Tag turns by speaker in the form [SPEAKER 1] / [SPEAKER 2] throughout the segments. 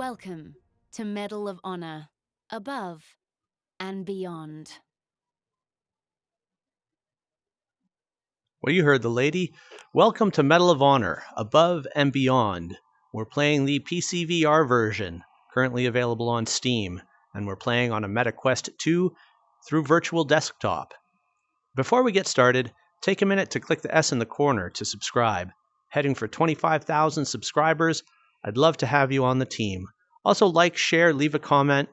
[SPEAKER 1] Welcome to Medal of Honor, above and beyond.
[SPEAKER 2] Well, you heard the lady. Welcome to Medal of Honor, above and beyond. We're playing the PCVR version, currently available on Steam, and we're playing on a MetaQuest 2 through Virtual Desktop. Before we get started, take a minute to click the S in the corner to subscribe. Heading for 25,000 subscribers, I'd love to have you on the team. Also like, share, leave a comment.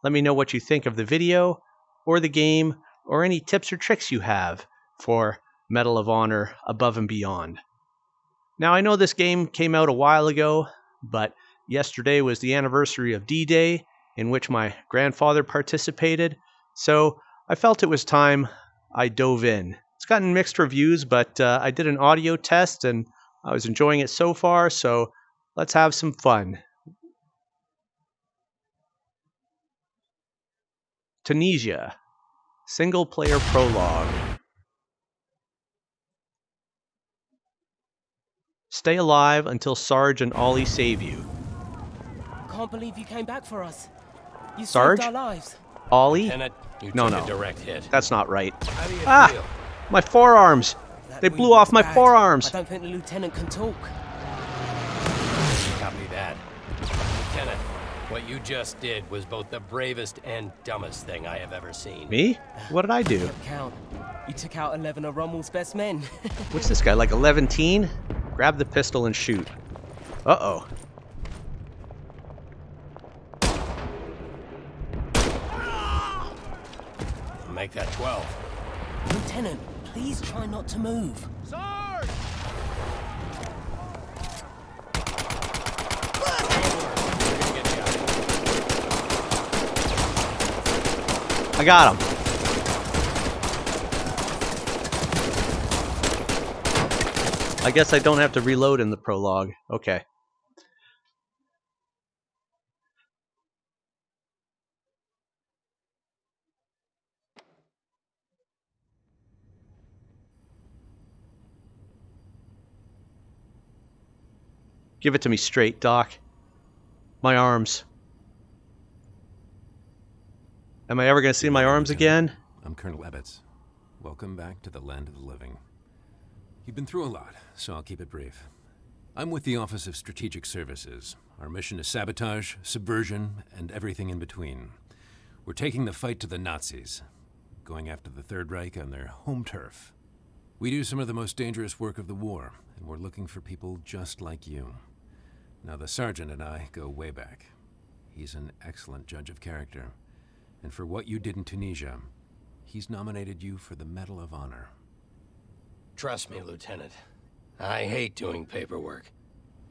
[SPEAKER 2] Let me know what you think of the video, or the game, or any tips or tricks you have for Medal of Honor above and beyond. Now, I know this game came out a while ago, but yesterday was the anniversary of D-Day, in which my grandfather participated, so I felt it was time I dove in. It's gotten mixed reviews, but I did an audio test and I was enjoying it so far, so let's have some fun. Tunisia, single-player prologue. Stay alive until Sarge and Ollie save you.
[SPEAKER 3] Can't believe you came back for us. You
[SPEAKER 2] Sarge?
[SPEAKER 3] saved our lives.
[SPEAKER 2] Ollie?
[SPEAKER 4] Lieutenant, you
[SPEAKER 2] No,
[SPEAKER 4] took
[SPEAKER 2] no.
[SPEAKER 4] a direct hit.
[SPEAKER 2] That's not right.
[SPEAKER 4] How do you feel?
[SPEAKER 2] My forearms!
[SPEAKER 3] That
[SPEAKER 2] They
[SPEAKER 3] really
[SPEAKER 2] blew off
[SPEAKER 3] looks
[SPEAKER 2] my
[SPEAKER 3] bad.
[SPEAKER 2] forearms!
[SPEAKER 3] I don't think the lieutenant can talk.
[SPEAKER 4] Copy that. Lieutenant, what you just did was both the bravest and dumbest thing I have ever seen.
[SPEAKER 2] Me? What did I do?
[SPEAKER 3] Count. You took out 11 of Rommel's best men.
[SPEAKER 2] What's this guy, like 11-teen? Grab the pistol and shoot. Uh-oh.
[SPEAKER 4] Make that 12.
[SPEAKER 3] Lieutenant, please try not to move.
[SPEAKER 4] Sarge!
[SPEAKER 2] I got him. I guess I don't have to reload in the prologue. Okay. Give it to me straight, Doc. My arms. Am I ever going to see my arms again?
[SPEAKER 5] I'm Colonel Ebbets. Welcome back to the land of the living. You've been through a lot, so I'll keep it brief. I'm with the Office of Strategic Services. Our mission is sabotage, subversion, and everything in between. We're taking the fight to the Nazis, going after the Third Reich on their home turf. We do some of the most dangerous work of the war, and we're looking for people just like you. Now, the sergeant and I go way back. He's an excellent judge of character. And for what you did in Tunisia, he's nominated you for the Medal of Honor.
[SPEAKER 4] Trust me, Lieutenant. I hate doing paperwork.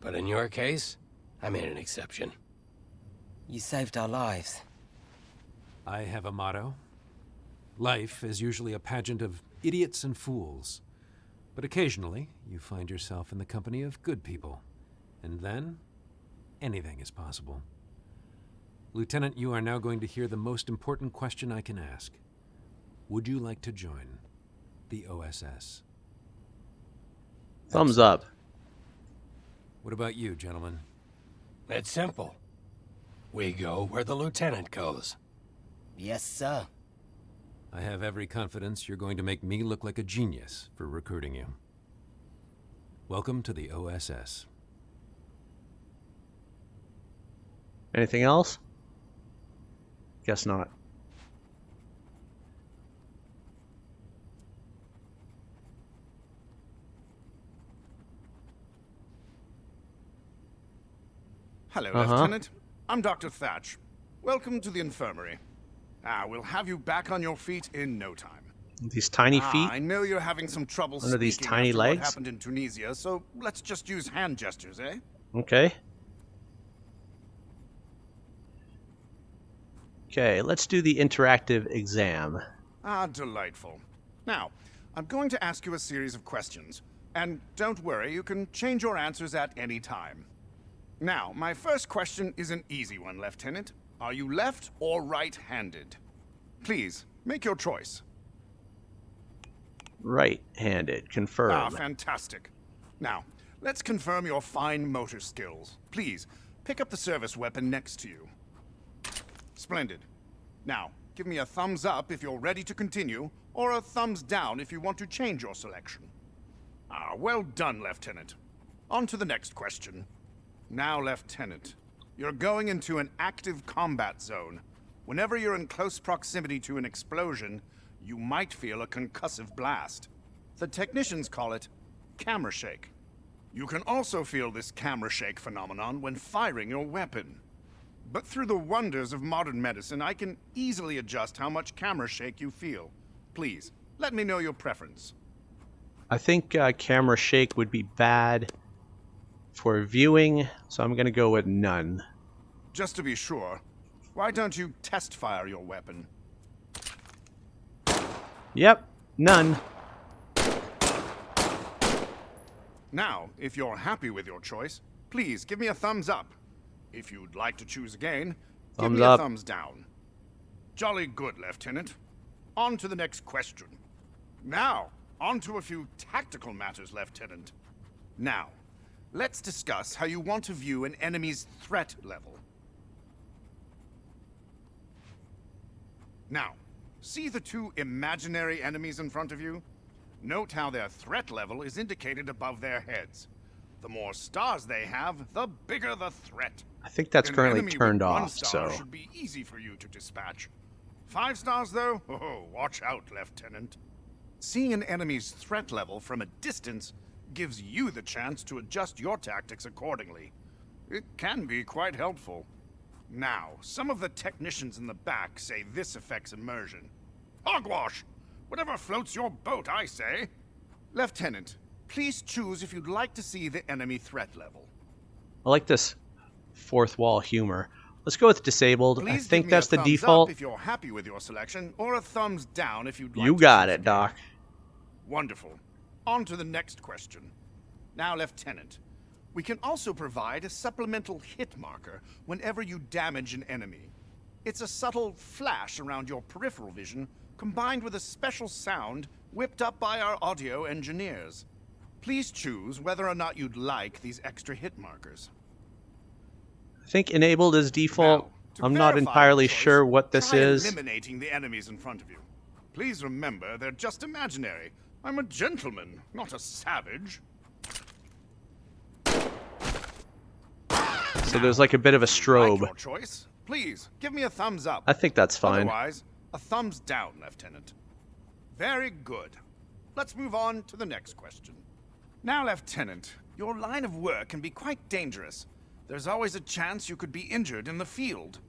[SPEAKER 4] But in your case, I made an exception.
[SPEAKER 3] You saved our lives.
[SPEAKER 5] I have a motto. Life is usually a pageant of idiots and fools. But occasionally, you find yourself in the company of good people. And then, anything is possible. Lieutenant, you are now going to hear the most important question I can ask. Would you like to join the OSS?
[SPEAKER 2] Thumbs up.
[SPEAKER 5] What about you, gentlemen?
[SPEAKER 4] It's simple. We go where the lieutenant goes.
[SPEAKER 3] Yes, sir.
[SPEAKER 5] I have every confidence you're going to make me look like a genius for recruiting you. Welcome to the OSS.
[SPEAKER 2] Anything else? Guess not.
[SPEAKER 6] Hello, Lieutenant. I'm Dr. Thatch. Welcome to the Infirmary. We'll have you back on your feet in no time.
[SPEAKER 2] These tiny feet?
[SPEAKER 6] I know you're having some trouble
[SPEAKER 2] Under these
[SPEAKER 6] speaking
[SPEAKER 2] tiny
[SPEAKER 6] after
[SPEAKER 2] legs?
[SPEAKER 6] what happened in Tunisia, so let's just use hand gestures, eh?
[SPEAKER 2] Okay. Okay, let's do the interactive exam.
[SPEAKER 6] Delightful. Now, I'm going to ask you a series of questions. And don't worry, you can change your answers at any time. Now, my first question is an easy one, Lieutenant. Are you left or right-handed? Please, make your choice.
[SPEAKER 2] Right-handed. Confirm.
[SPEAKER 6] Fantastic. Now, let's confirm your fine motor skills. Please, pick up the service weapon next to you. Splendid. Now, give me a thumbs up if you're ready to continue, or a thumbs down if you want to change your selection. Ah, well done, Lieutenant. On to the next question. Now, Lieutenant, you're going into an active combat zone. Whenever you're in close proximity to an explosion, you might feel a concussive blast. The technicians call it camera shake. You can also feel this camera shake phenomenon when firing your weapon. But through the wonders of modern medicine, I can easily adjust how much camera shake you feel. Please, let me know your preference.
[SPEAKER 2] I think camera shake would be bad for viewing, so I'm going to go with none.
[SPEAKER 6] Just to be sure, why don't you test fire your weapon?
[SPEAKER 2] Yep, none.
[SPEAKER 6] Now, if you're happy with your choice, please give me a thumbs up. If you'd like to choose again, give
[SPEAKER 2] Thumbs
[SPEAKER 6] me
[SPEAKER 2] up.
[SPEAKER 6] a thumbs down. Jolly good, Lieutenant. On to the next question. Now, on to a few tactical matters, Lieutenant. Now, let's discuss how you want to view an enemy's threat level. Now, see the two imaginary enemies in front of you? Note how their threat level is indicated above their heads. The more stars they have, the bigger the threat.
[SPEAKER 2] I think that's
[SPEAKER 6] An
[SPEAKER 2] currently
[SPEAKER 6] enemy with
[SPEAKER 2] turned
[SPEAKER 6] 1
[SPEAKER 2] off,
[SPEAKER 6] star
[SPEAKER 2] so
[SPEAKER 6] should be easy for you to dispatch. 5 stars, though? Oh, watch out, Lieutenant. Seeing an enemy's threat level from a distance gives you the chance to adjust your tactics accordingly. It can be quite helpful. Now, some of the technicians in the back say this affects immersion. Hogwash! Whatever floats your boat, I say. Lieutenant, please choose if you'd like to see the enemy threat level.
[SPEAKER 2] I like this fourth wall humor. Let's go with disabled.
[SPEAKER 6] Please
[SPEAKER 2] I think
[SPEAKER 6] give me
[SPEAKER 2] that's
[SPEAKER 6] a
[SPEAKER 2] the
[SPEAKER 6] thumbs
[SPEAKER 2] default.
[SPEAKER 6] up if you're happy with your selection, or a thumbs down if you'd like
[SPEAKER 2] You
[SPEAKER 6] to
[SPEAKER 2] got
[SPEAKER 6] choose
[SPEAKER 2] it,
[SPEAKER 6] again.
[SPEAKER 2] Doc.
[SPEAKER 6] Wonderful. On to the next question. Now, Lieutenant, we can also provide a supplemental hit marker whenever you damage an enemy. It's a subtle flash around your peripheral vision, combined with a special sound whipped up by our audio engineers. Please choose whether or not you'd like these extra hit markers.
[SPEAKER 2] I think enabled is default.
[SPEAKER 6] Now, to
[SPEAKER 2] I'm not
[SPEAKER 6] verify
[SPEAKER 2] entirely
[SPEAKER 6] your choice,
[SPEAKER 2] sure what this
[SPEAKER 6] try
[SPEAKER 2] is.
[SPEAKER 6] eliminating the enemies in front of you. Please remember, they're just imaginary. I'm a gentleman, not a savage.
[SPEAKER 2] So there's like a bit of a
[SPEAKER 6] Like
[SPEAKER 2] strobe.
[SPEAKER 6] your choice. Please, give me a thumbs up.
[SPEAKER 2] I think that's fine.
[SPEAKER 6] Otherwise, a thumbs down, Lieutenant. Very good. Let's move on to the next question. Now, Lieutenant, your line of work can be quite dangerous. There's always a chance you could be injured in the field.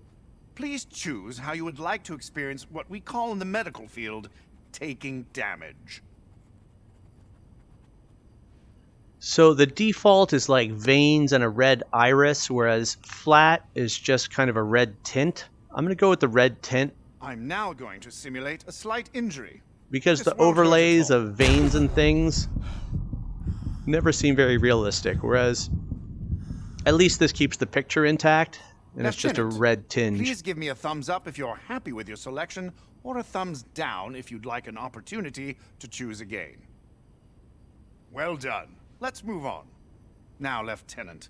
[SPEAKER 6] Please choose how you would like to experience what we call in the medical field taking damage.
[SPEAKER 2] So the default is like veins and a red iris, whereas flat is just kind of a red tint. I'm going to go with the red tint
[SPEAKER 6] I'm now going to simulate a slight injury.
[SPEAKER 2] because
[SPEAKER 6] This
[SPEAKER 2] the
[SPEAKER 6] won't hurt at
[SPEAKER 2] overlays
[SPEAKER 6] all.
[SPEAKER 2] of veins and things never seem very realistic, whereas at least this keeps the picture intact and it's just a
[SPEAKER 6] Lieutenant,
[SPEAKER 2] red tinge.
[SPEAKER 6] Please give me a thumbs up if you're happy with your selection, or a thumbs down if you'd like an opportunity to choose again. Well done. Let's move on. Now, Lieutenant,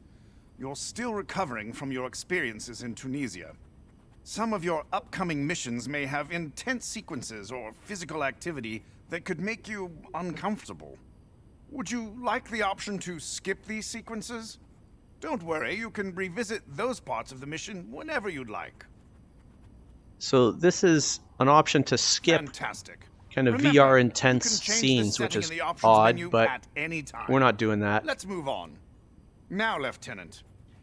[SPEAKER 6] you're still recovering from your experiences in Tunisia. Some of your upcoming missions may have intense sequences or physical activity that could make you uncomfortable. Would you like the option to skip these sequences? Don't worry, you can revisit those parts of the mission whenever you'd like.
[SPEAKER 2] So this is an option to skip
[SPEAKER 6] Fantastic.
[SPEAKER 2] kind of
[SPEAKER 6] Remember,
[SPEAKER 2] VR
[SPEAKER 6] you
[SPEAKER 2] intense
[SPEAKER 6] can change the
[SPEAKER 2] scenes, which
[SPEAKER 6] setting
[SPEAKER 2] is
[SPEAKER 6] in the options
[SPEAKER 2] odd,
[SPEAKER 6] menu
[SPEAKER 2] but
[SPEAKER 6] at any time.
[SPEAKER 2] we're not doing that.
[SPEAKER 6] Let's move on. Now, Lieutenant,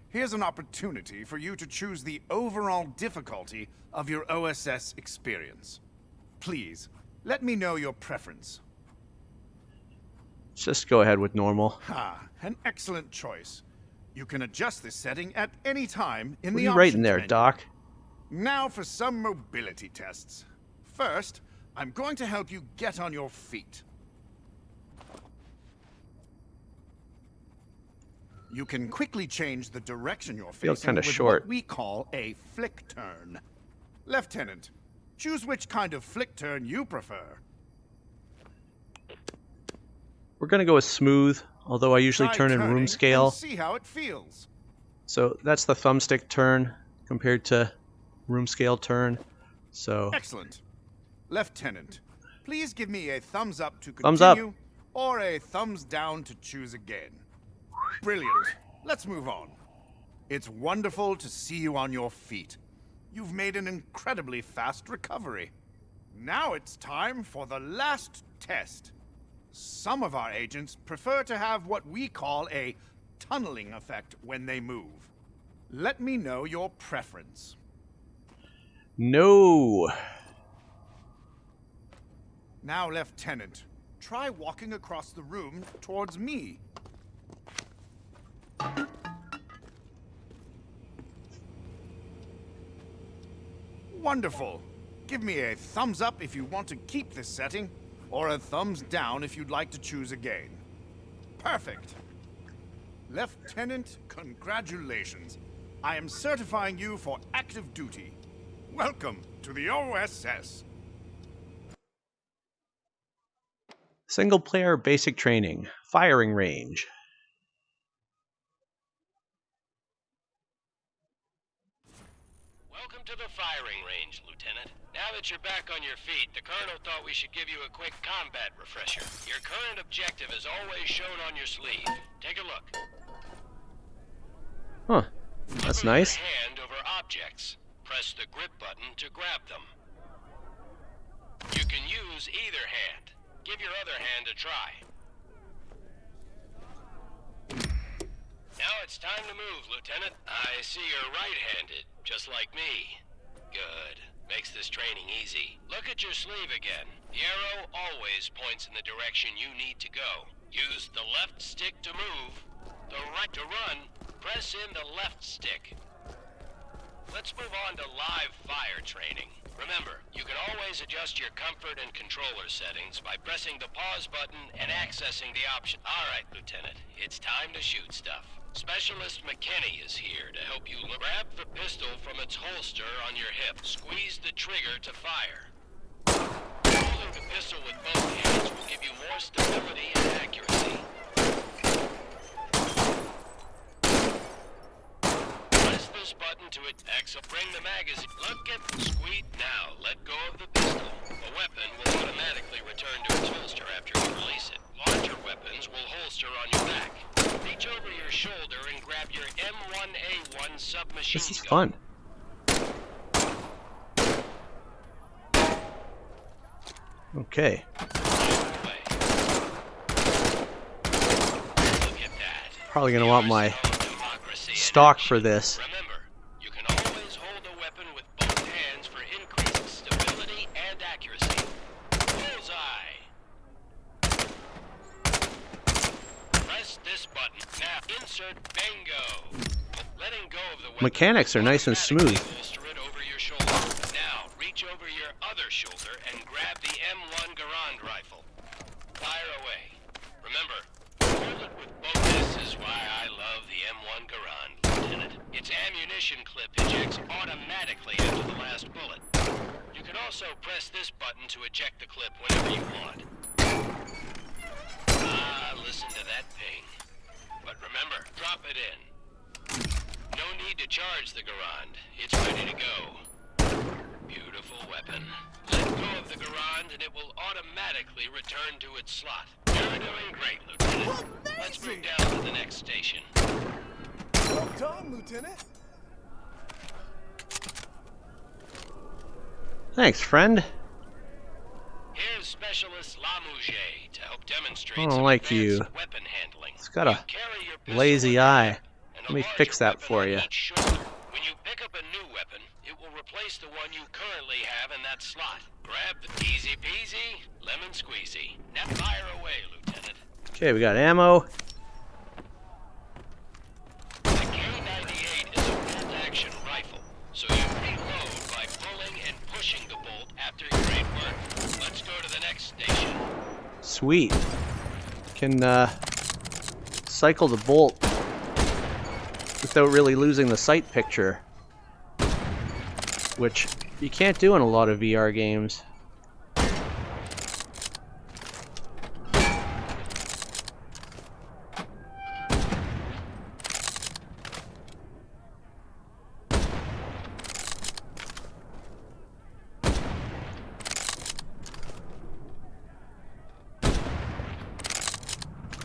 [SPEAKER 6] here's an opportunity for you to choose the overall difficulty of your OSS experience. Please, let me know your preference.
[SPEAKER 2] Let's just go ahead with normal.
[SPEAKER 6] An excellent choice. You can adjust this setting at any time in
[SPEAKER 2] What are
[SPEAKER 6] the
[SPEAKER 2] you
[SPEAKER 6] options
[SPEAKER 2] writing there,
[SPEAKER 6] menu.
[SPEAKER 2] Doc?
[SPEAKER 6] Now for some mobility tests. First, I'm going to help you get on your feet. You can quickly change the direction you're
[SPEAKER 2] Feels
[SPEAKER 6] facing
[SPEAKER 2] kinda
[SPEAKER 6] with
[SPEAKER 2] short.
[SPEAKER 6] what we call a flick turn. Lieutenant, choose which kind of flick turn you prefer.
[SPEAKER 2] We're going to go with smooth, although I usually
[SPEAKER 6] Try
[SPEAKER 2] turn in
[SPEAKER 6] turning
[SPEAKER 2] room scale.
[SPEAKER 6] and see how it feels.
[SPEAKER 2] So that's the thumbstick turn compared to room scale turn. So
[SPEAKER 6] Excellent. Lieutenant, please give me a thumbs up to
[SPEAKER 2] Thumbs up.
[SPEAKER 6] continue or a thumbs down to choose again. Brilliant. Let's move on. It's wonderful to see you on your feet. You've made an incredibly fast recovery. Now it's time for the last test. Some of our agents prefer to have what we call a tunneling effect when they move. Let me know your preference.
[SPEAKER 2] no.
[SPEAKER 6] Now, Lieutenant, try walking across the room towards me. Wonderful. Give me a thumbs up if you want to keep this setting, or a thumbs down if you'd like to choose again. Perfect. Lieutenant, congratulations. I am certifying you for active duty. Welcome to the OSS.
[SPEAKER 2] Single player basic training. Firing range.
[SPEAKER 4] Welcome to the firing range, Lieutenant. Now that you're back on your feet, the Colonel thought we should give you a quick combat refresher. Your current objective is always shown on your sleeve. Take a look.
[SPEAKER 2] Huh. That's
[SPEAKER 4] Hover
[SPEAKER 2] nice.
[SPEAKER 4] your hand over objects. Press the grip button to grab them. You can use either hand. Give your other hand a try. Now it's time to move, Lieutenant. I see you're right-handed, just like me. Good. Makes this training easy. Look at your sleeve again. The arrow always points in the direction you need to go. Use the left stick to move, the right to run. Press in the left stick. Let's move on to live fire training. Remember, you can always adjust your comfort and controller settings by pressing the pause button and accessing the option. All right, Lieutenant, it's time to shoot stuff. Specialist McKinney is here to help you grab the pistol from its holster on your hip. Squeeze the trigger to fire. Holding the pistol with both hands will give you more stability and accuracy. Press this button to bring the magazine. Look at squeeze. Now, let go of the pistol. The weapon will automatically return to its holster after you release it. Larger weapons will holster on your back. Reach over your shoulder and grab your M1A1 submachine
[SPEAKER 2] This is
[SPEAKER 4] gun.
[SPEAKER 2] fun. Okay.
[SPEAKER 4] Away. Look at that.
[SPEAKER 2] Probably gonna want my
[SPEAKER 4] Democracy in
[SPEAKER 2] stock
[SPEAKER 4] action.
[SPEAKER 2] for this.
[SPEAKER 4] Remember, you can always hold a weapon with both hands for increased stability and accuracy. Bullseye. Press this button. Now insert bingo. Letting go of the weapon
[SPEAKER 2] Mechanics are nice and smooth.
[SPEAKER 4] automatically holster it over your shoulder. Now reach over your other shoulder and grab the M1 Garand rifle. Fire away. Remember, hold it with both. This is why I love the M1 Garand, Lieutenant. Its ammunition clip ejects automatically after the last bullet. You can also press this button to eject the clip whenever you want. Ah, listen to that ping. But remember, drop it in. No need to charge the Garand. It's ready to go. Beautiful weapon. Let go of the Garand and it will automatically return to its slot. You're doing great, Lieutenant. Let's move down to the next station.
[SPEAKER 7] Well done, Lieutenant.
[SPEAKER 2] Thanks, friend.
[SPEAKER 4] Here's Specialist Lamouche to help demonstrate
[SPEAKER 2] I don't
[SPEAKER 4] some
[SPEAKER 2] like
[SPEAKER 4] advanced
[SPEAKER 2] you.
[SPEAKER 4] weapon handling.
[SPEAKER 2] It's got a
[SPEAKER 4] You carry your pistol
[SPEAKER 2] lazy
[SPEAKER 4] in your
[SPEAKER 2] eye.
[SPEAKER 4] hip and
[SPEAKER 2] Let
[SPEAKER 4] a
[SPEAKER 2] me
[SPEAKER 4] larger
[SPEAKER 2] fix that
[SPEAKER 4] weapon
[SPEAKER 2] for
[SPEAKER 4] on
[SPEAKER 2] you.
[SPEAKER 4] each shoulder. When you pick up a new weapon, it will replace the one you currently have in that slot. Grab the easy peasy, lemon squeezy. Now fire away, Lieutenant.
[SPEAKER 2] Okay, we got ammo.
[SPEAKER 4] The K98 is a bolt-action rifle, so you reload by pulling and pushing the bolt after great work. Let's go to the next station.
[SPEAKER 2] Sweet. Can cycle the bolt without really losing the sight picture, which you can't do in a lot of VR games.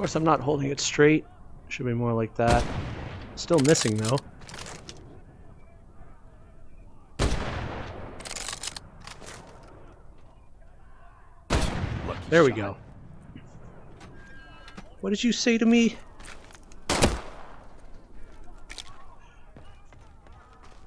[SPEAKER 2] course, I'm not holding it straight. Should be more like that. Still missing, though. There we go. What did you say to me?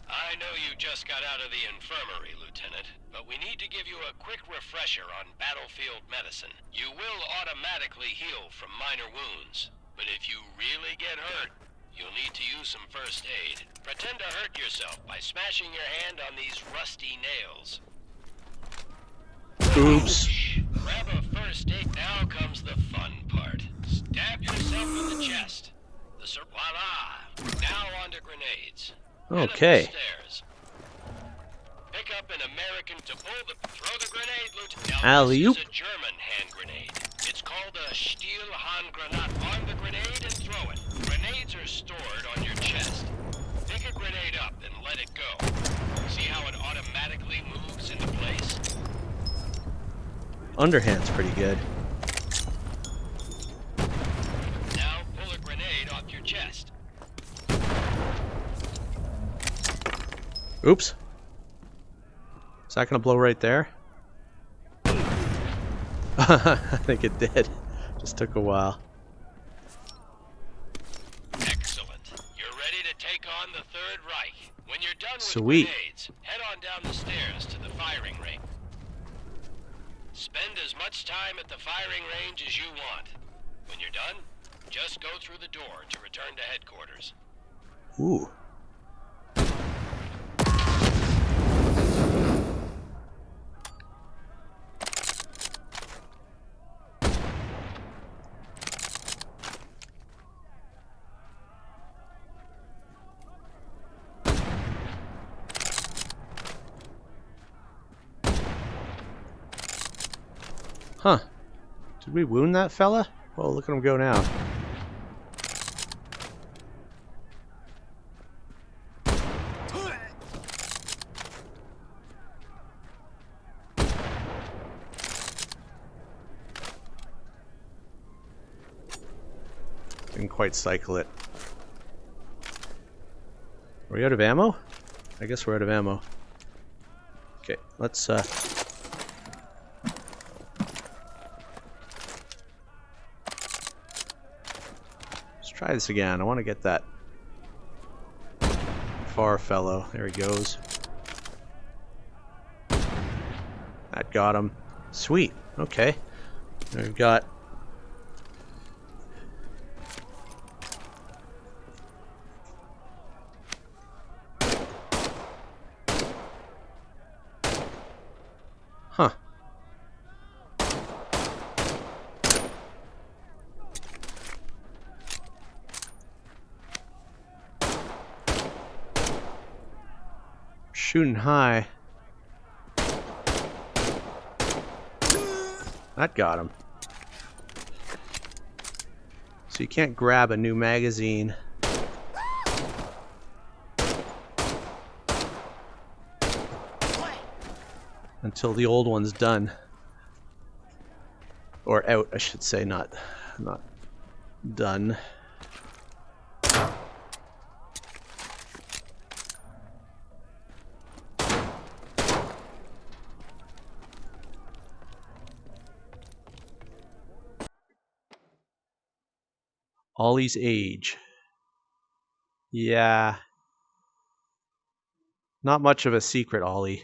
[SPEAKER 4] I know you just got out of the infirmary, Lieutenant, but we need to give you a quick refresher on battlefield medicine. You will automatically heal from minor wounds, but if you really get hurt, you'll need to use some first aid. Pretend to hurt yourself by smashing your hand on these rusty nails.
[SPEAKER 2] Oops.
[SPEAKER 4] Grab a first aid. Now comes the fun part. Stab yourself in the chest. Voila! Now on to grenades. Head up the
[SPEAKER 2] Okay.
[SPEAKER 4] stairs. Pick up an American to throw the grenade, Lieutenant. Now
[SPEAKER 2] Alley-oop.
[SPEAKER 4] this is a German hand grenade. It's called a Stielhandgranat. Arm the grenade and throw it. Grenades are stored on your chest. Pick a grenade up and let it go. See how it automatically moves into place?
[SPEAKER 2] Underhand's pretty good.
[SPEAKER 4] Now pull a grenade off your chest.
[SPEAKER 2] Oops. Is that gonna blow right there? I think it did. Just took a while.
[SPEAKER 4] Excellent. You're ready to take on the Third Reich. When you're done with
[SPEAKER 2] Sweet.
[SPEAKER 4] grenades, head on down the stairs to the firing range. Spend as much time at the firing range as you want. When you're done, just go through the door to return to headquarters.
[SPEAKER 2] Ooh. Huh. Did we wound that fella? Well, look at him go now. Didn't quite cycle it. Are we out of ammo? I guess we're out of ammo. Okay, let's try this again. I want to get that far fellow. There he goes. That got him. Sweet. Okay. Now we've got huh. Shooting high. That got him. So you can't grab a new magazine until the old one's done. Or out, I should say, not done. Ollie's age. Yeah. Not much of a secret, Ollie.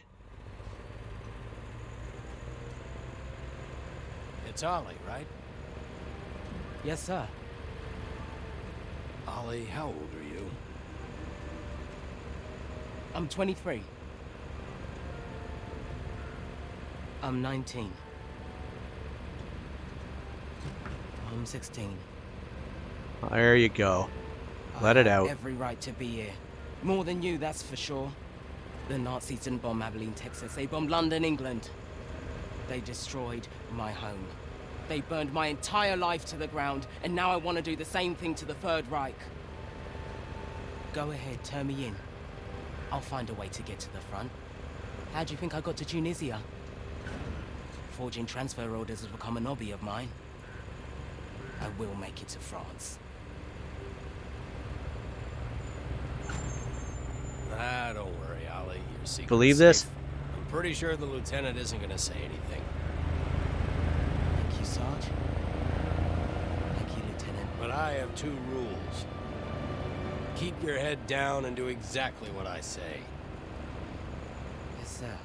[SPEAKER 7] It's Ollie, right?
[SPEAKER 3] Yes, sir.
[SPEAKER 7] Ollie, how old are you?
[SPEAKER 3] I'm 23. I'm 19. I'm 16.
[SPEAKER 2] There you go. Let it out.
[SPEAKER 3] Every right to be here. More than you, that's for sure. The Nazis didn't bomb Abilene, Texas. They bombed London, England. They destroyed my home. They burned my entire life to the ground, and now I want to do the same thing to the Third Reich. Go ahead, turn me in. I'll find a way to get to the front. How do you think I got to Tunisia? Forging transfer orders has become an hobby of mine. I will make it to France.
[SPEAKER 7] Ah, don't worry, Ollie. Your secret's
[SPEAKER 2] Believe this?
[SPEAKER 7] safe. I'm pretty sure the lieutenant isn't gonna say anything.
[SPEAKER 3] Thank you, Sarge. Thank you, Lieutenant.
[SPEAKER 7] But I have 2 rules. Keep your head down and do exactly what I say.
[SPEAKER 3] Yes, sir.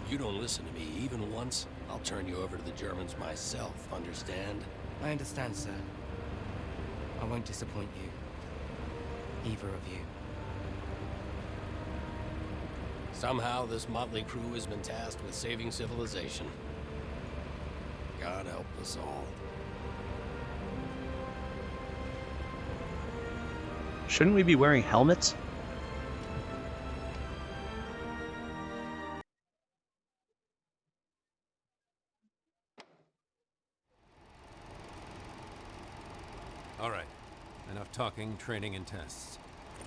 [SPEAKER 7] You don't listen to me even once, I'll turn you over to the Germans myself, understand?
[SPEAKER 3] I understand, sir. I won't disappoint you. Either of you.
[SPEAKER 7] Somehow this motley crew has been tasked with saving civilization. God help us all.
[SPEAKER 2] Shouldn't we be wearing helmets?
[SPEAKER 5] All right. Enough talking, training, and tests.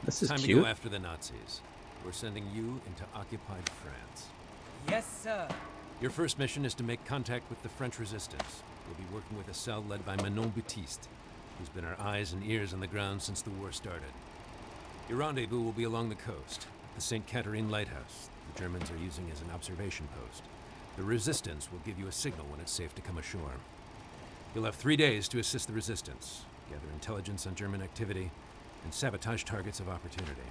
[SPEAKER 2] This
[SPEAKER 5] It's
[SPEAKER 2] is
[SPEAKER 5] time to
[SPEAKER 2] cute.
[SPEAKER 5] go after the Nazis. We're sending you into occupied France.
[SPEAKER 3] Yes, sir.
[SPEAKER 5] Your first mission is to make contact with the French resistance. You'll be working with a cell led by Manon Baptiste, who's been our eyes and ears on the ground since the war started. Your rendezvous will be along the coast, the St. Catherine lighthouse the Germans are using as an observation post. The resistance will give you a signal when it's safe to come ashore. You'll have 3 days to assist the resistance, gather intelligence on German activity, and sabotage targets of opportunity.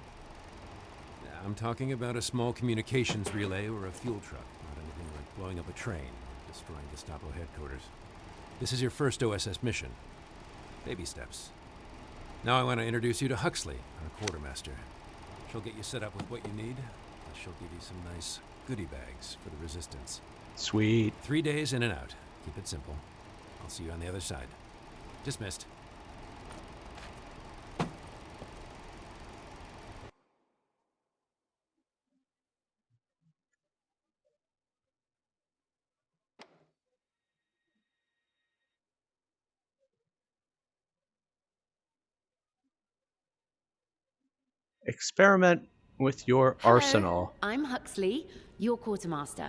[SPEAKER 5] I'm talking about a small communications relay or a fuel truck, not anything like blowing up a train or destroying Gestapo headquarters. This is your first OSS mission. Baby steps. Now I want to introduce you to Huxley, our quartermaster. She'll get you set up with what you need, and she'll give you some nice goodie bags for the resistance.
[SPEAKER 2] Sweet.
[SPEAKER 5] 3 days in and out. Keep it simple. I'll see you on the other side. Dismissed.
[SPEAKER 2] Experiment with your
[SPEAKER 1] Hello,
[SPEAKER 2] arsenal.
[SPEAKER 1] I'm Huxley, your quartermaster.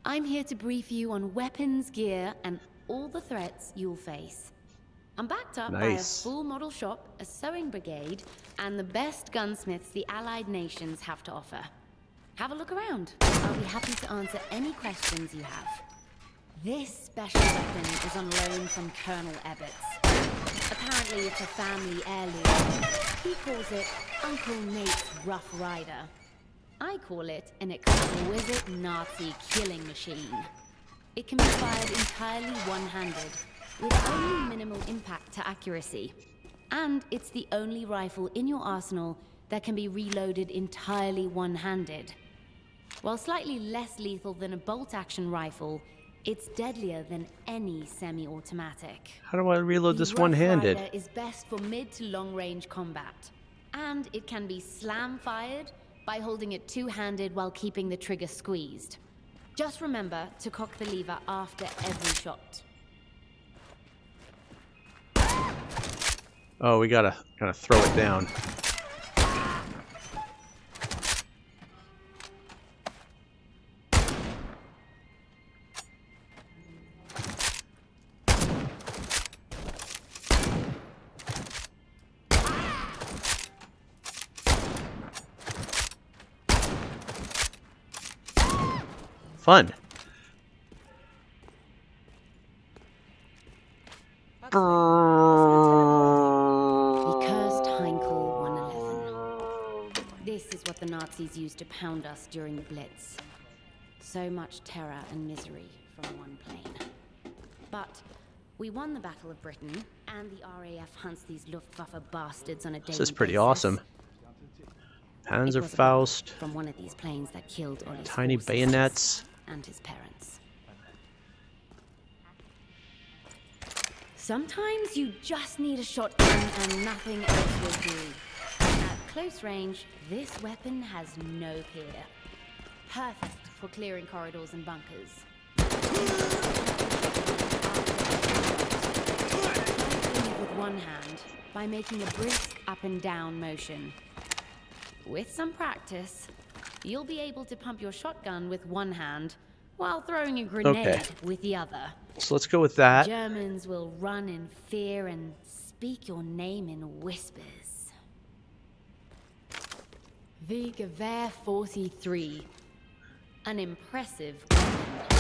[SPEAKER 1] I'm here to brief you on weapons, gear, and all the threats you'll face. I'm backed up by a
[SPEAKER 2] Nice.
[SPEAKER 1] full model shop, a sewing brigade, and the best gunsmiths the Allied nations have to offer. Have a look around. I'll be happy to answer any questions you have. This special weapon is on loan from Colonel Ebbets. Apparently it's a family heirloom. He calls it Uncle Nate's Rough Rider. I call it an exquisite Nazi killing machine. It can be fired entirely one-handed, with only minimal impact to accuracy. And it's the only rifle in your arsenal that can be reloaded entirely one-handed. While slightly less lethal than a bolt-action rifle, it's deadlier than any semi-automatic.
[SPEAKER 2] How do I reload this
[SPEAKER 1] The
[SPEAKER 2] one-handed?
[SPEAKER 1] Rough Rider is best for mid to long-range combat, and it can be slam-fired by holding it two-handed while keeping the trigger squeezed. Just remember to cock the lever after every shot.
[SPEAKER 2] Oh, we gotta kind of throw it down. Fun.
[SPEAKER 1] We cursed Heinkel 111. This is what the Nazis used to pound us during the Blitz. So much terror and misery from one plane. But we won the Battle of Britain, and the RAF hunts these Luftwaffe bastards on a daily basis.
[SPEAKER 2] This is pretty awesome.
[SPEAKER 1] It was a bullet
[SPEAKER 2] Panzerfaust,
[SPEAKER 1] from one of these planes that killed Ollie's
[SPEAKER 2] tiny
[SPEAKER 1] four
[SPEAKER 2] bayonets.
[SPEAKER 1] sisters and his parents. Sometimes you just need a shotgun and nothing else will do. At close range, this weapon has no peer. Perfect for clearing corridors and bunkers. With one hand by making a brisk up and down motion. With some practice, you'll be able to pump your shotgun with one hand while throwing a grenade
[SPEAKER 2] Okay.
[SPEAKER 1] with the other.
[SPEAKER 2] So let's go with that.
[SPEAKER 1] Germans will run in fear and speak your name in whispers. The Gewehr 43. An impressive weapon.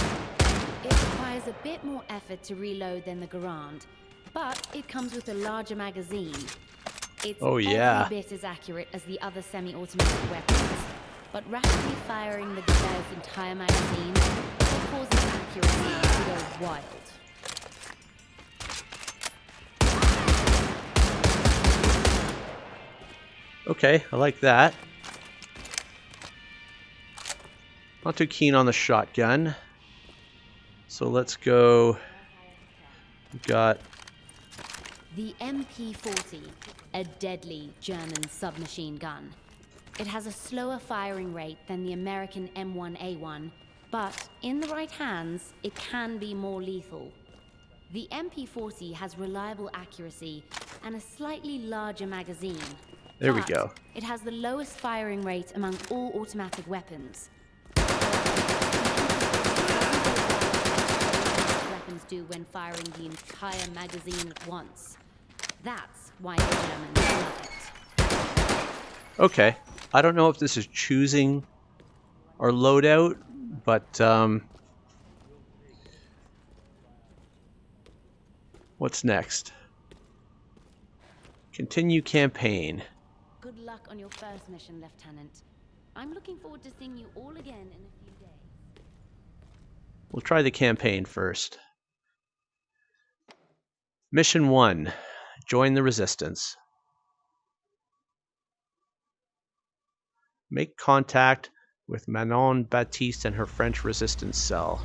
[SPEAKER 1] It requires a bit more effort to reload than the Garand, but it comes with a larger magazine. It's every bit as accurate as the other semi-automatic weapons, but rapidly firing the Gewehr's entire magazine causes accuracy to go wild.
[SPEAKER 2] Okay, I like that. Not too keen on the shotgun. So let's go. We've got
[SPEAKER 1] the MP-40, a deadly German submachine gun. It has a slower firing rate than the American M1A1, but in the right hands, it can be more lethal. The MP-40 has reliable accuracy and a slightly larger magazine.
[SPEAKER 2] There we go.
[SPEAKER 1] It has the lowest firing rate among all automatic weapons. Weapons do when firing the entire magazine at once. That's why the Germans love it.
[SPEAKER 2] Okay. I don't know if this is choosing our loadout, but what's next? Continue campaign.
[SPEAKER 1] Good luck on your first mission, Lieutenant. I'm looking forward to seeing you all again in a few days.
[SPEAKER 2] We'll try the campaign first. Mission 1. Join the Resistance. Make contact with Manon Baptiste and her French resistance cell.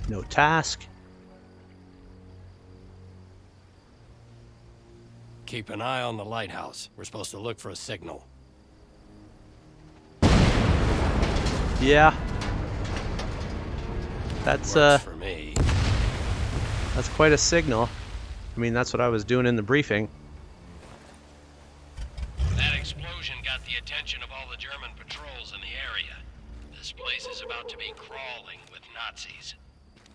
[SPEAKER 2] No task.
[SPEAKER 7] Keep an eye on the lighthouse. We're supposed to look for a signal.
[SPEAKER 2] Yeah. That's
[SPEAKER 7] Works for me.
[SPEAKER 2] That's quite a signal. I mean, that's what I was doing in the briefing.
[SPEAKER 4] That explosion got the attention of all the German patrols in the area. This place is about to be crawling with Nazis.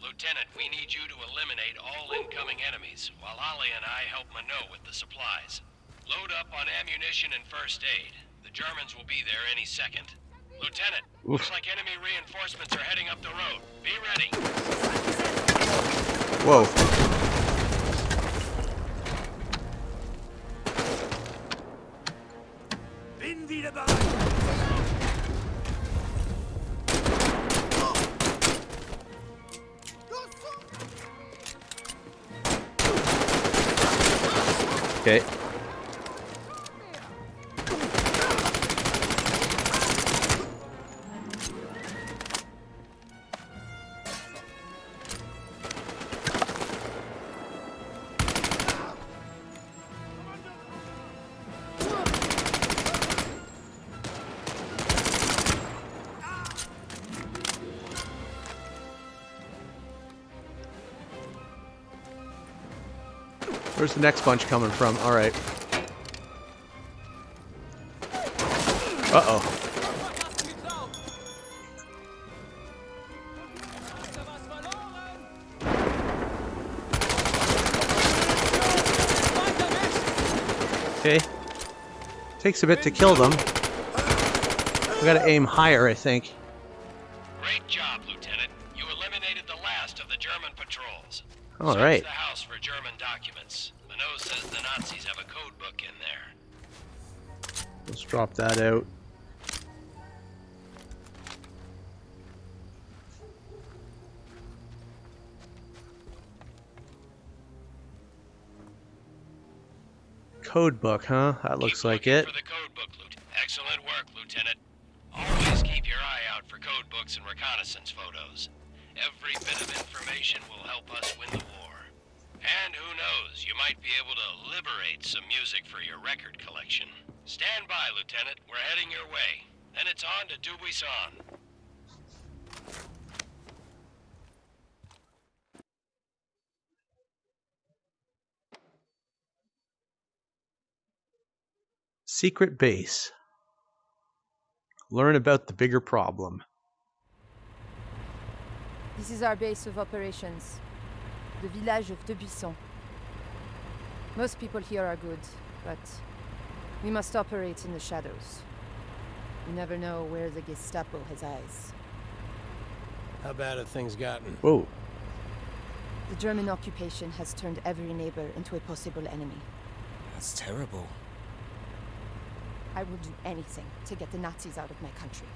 [SPEAKER 4] Lieutenant, we need you to eliminate all incoming enemies, while Ali and I help Minot with the supplies. Load up on ammunition and first aid. The Germans will be there any second. Lieutenant, looks like enemy reinforcements are heading up the road. Be ready.
[SPEAKER 2] Whoa. Okay. Where's the next bunch coming from? All right. Uh-oh. Okay. Takes a bit to kill them. We gotta aim higher, I think.
[SPEAKER 4] Great job, Lieutenant. You eliminated the last of the German patrols.
[SPEAKER 2] All right.
[SPEAKER 4] Search the house for German documents. Minot says the Nazis have a code book in there.
[SPEAKER 2] Let's drop that out. Code book, huh? That looks
[SPEAKER 4] Keep
[SPEAKER 2] like
[SPEAKER 4] looking
[SPEAKER 2] it.
[SPEAKER 4] for the code book, Excellent work, Lieutenant. Always keep your eye out for code books and reconnaissance photos. Every bit of information will help us win the war. And who knows, you might be able to liberate some music for your record collection. Stand by, Lieutenant. We're heading your way. Then it's on to Dubuisson.
[SPEAKER 2] Secret base. Learn about the bigger problem.
[SPEAKER 8] This is our base of operations. The village of Debuisson. Most people here are good, but we must operate in the shadows. You never know where the Gestapo has eyes.
[SPEAKER 7] How bad have things gotten?
[SPEAKER 2] Whoa.
[SPEAKER 8] The German occupation has turned every neighbor into a possible enemy.
[SPEAKER 3] That's terrible.
[SPEAKER 8] I will do anything to get the Nazis out of my country.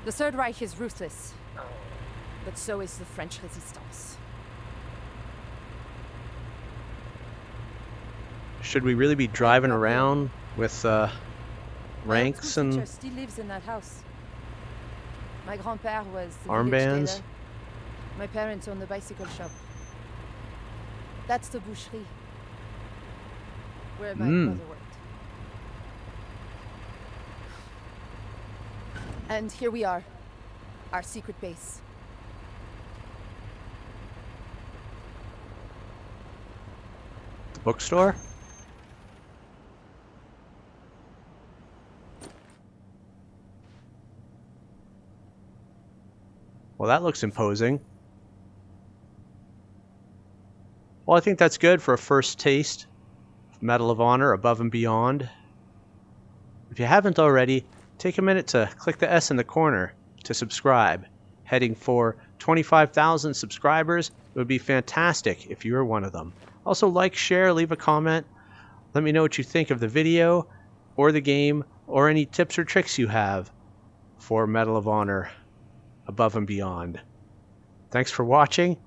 [SPEAKER 8] The Third Reich is ruthless, but so is the French resistance.
[SPEAKER 2] Should we really be driving around with ranks and
[SPEAKER 8] teacher still lives in that house. My grand-père was the
[SPEAKER 2] armbands?
[SPEAKER 8] village tailor. My parents own the bicycle shop. That's the boucherie, where my brother worked. And here we are, our secret base.
[SPEAKER 2] the bookstore? Well, that looks imposing. Well, I think that's good for a first taste of Medal of Honor Above and Beyond. If you haven't already, take a minute to click the S in the corner to subscribe. Heading for 25,000 subscribers. It would be fantastic if you were one of them. Also, like, share, leave a comment. Let me know what you think of the video or the game or any tips or tricks you have for Medal of Honor Above and Beyond. Thanks for watching,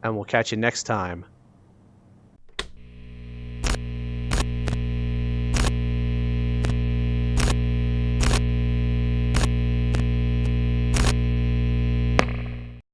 [SPEAKER 2] and we'll catch you next time.